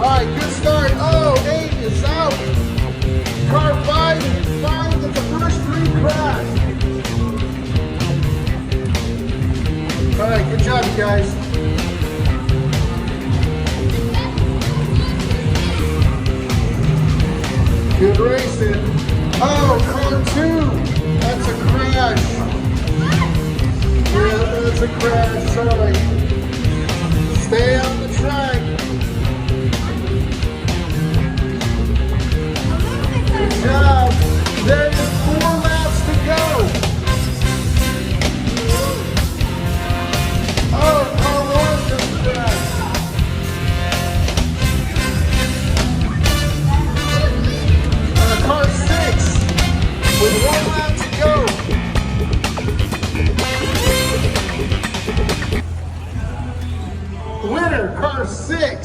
right, good start. Oh, 8 is out. Car 5 gets the first 3 crashed. All right, good job, you guys. Good racing. Oh, car 2. That's a crash. Yeah, that's a crash. Sorry. Stay on the